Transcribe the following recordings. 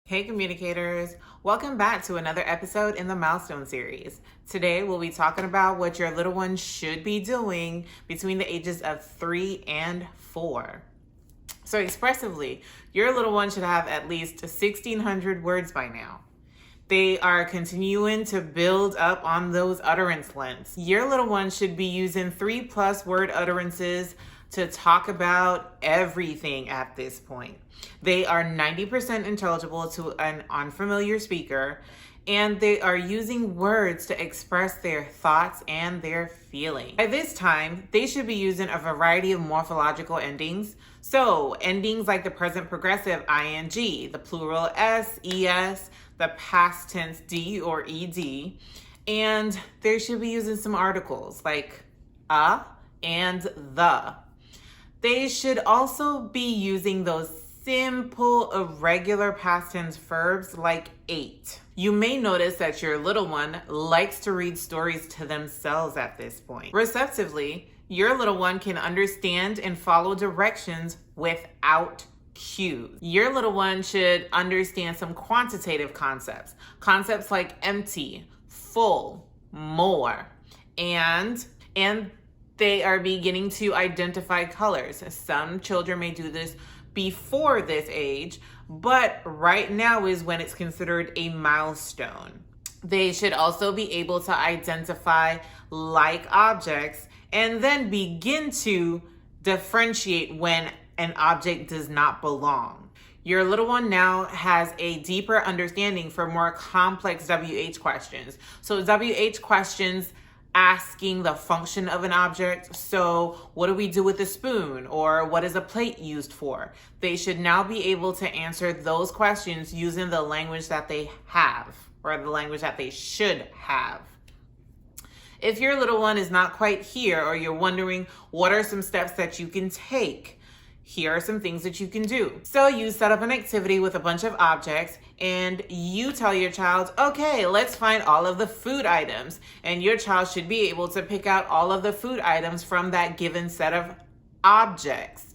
Hey communicators, welcome back to another episode in the Milestone series. Today we'll be talking about what your little one should be doing between the ages of 3 and 4. So expressively, your little one should have at least 1,600 words by now. They are continuing to build up on those utterance lengths. Your little one should be using 3+ word utterances to talk about everything at this point. They are 90% intelligible to an unfamiliar speaker, and they are using words to express their thoughts and their feelings. By this time, they should be using a variety of morphological endings. So endings like the present progressive ing, the plural s, es, the past tense d or ed, and they should be using some articles like a and the. They should also be using those simple, irregular past tense verbs like ate. You may notice that your little one likes to read stories to themselves at this point. Receptively, your little one can understand and follow directions without cues. Your little one should understand some quantitative concepts. Concepts like empty, full, more, and they are beginning to identify colors. Some children may do this before this age, but right now is when it's considered a milestone. They should also be able to identify like objects and then begin to differentiate when an object does not belong. Your little one now has a deeper understanding for more complex WH questions. So WH questions asking the function of an object. So what do we do with a spoon? Or what is a plate used for? They should now be able to answer those questions using the language that they have, or the language that they should have. If your little one is not quite here, or you're wondering what are some steps that you can take, here are some things that you can do. So you set up an activity with a bunch of objects and you tell your child, okay, let's find all of the food items. And your child should be able to pick out all of the food items from that given set of objects.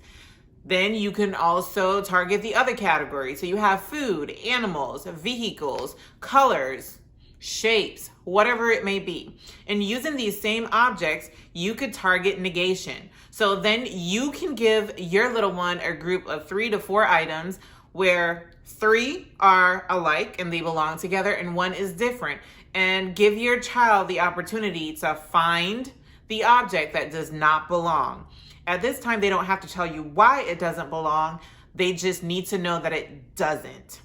Then you can also target the other categories. So you have food, animals, vehicles, colors, shapes, whatever it may be. And using these same objects, you could target negation. So then you can give your little one a group of 3 to 4 items where 3 are alike and they belong together and 1 is different. And give your child the opportunity to find the object that does not belong. At this time, they don't have to tell you why it doesn't belong. They just need to know that it doesn't.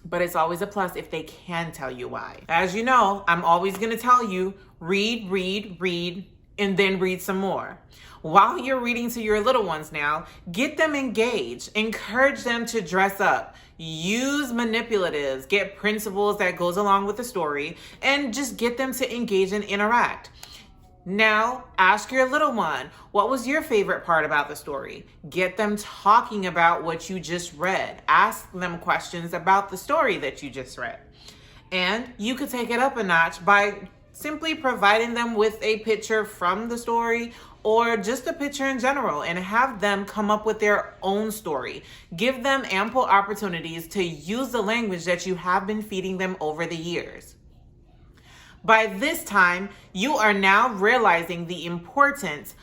But it's always a plus if they can tell you why. As you know, I'm always going to tell you, read, and then read some more. While you're reading to your little ones now, get them engaged. Encourage them to dress up. Use manipulatives. Get principles that goes along with the story. And just get them to engage and interact. Now, ask your little one, what was your favorite part about the story? Get them talking about what you just read. Ask them questions about the story that you just read. And you could take it up a notch by simply providing them with a picture from the story or just a picture in general and have them come up with their own story. Give them ample opportunities to use the language that you have been feeding them over the years. By this time, you are now realizing the importance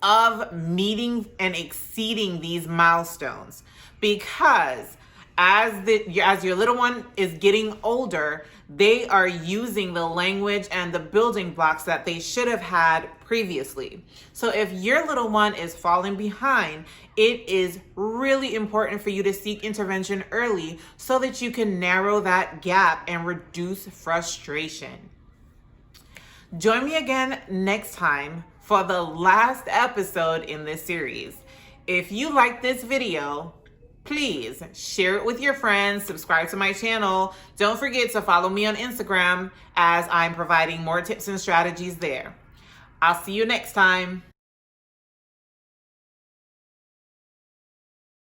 of meeting and exceeding these milestones, because as your little one is getting older, they are using the language and the building blocks that they should have had previously. So if your little one is falling behind, it is really important for you to seek intervention early so that you can narrow that gap and reduce frustration. Join me again next time for the last episode in this series. If you like this video, please share it with your friends, subscribe to my channel. Don't forget to follow me on Instagram as I'm providing more tips and strategies there. I'll see you next time.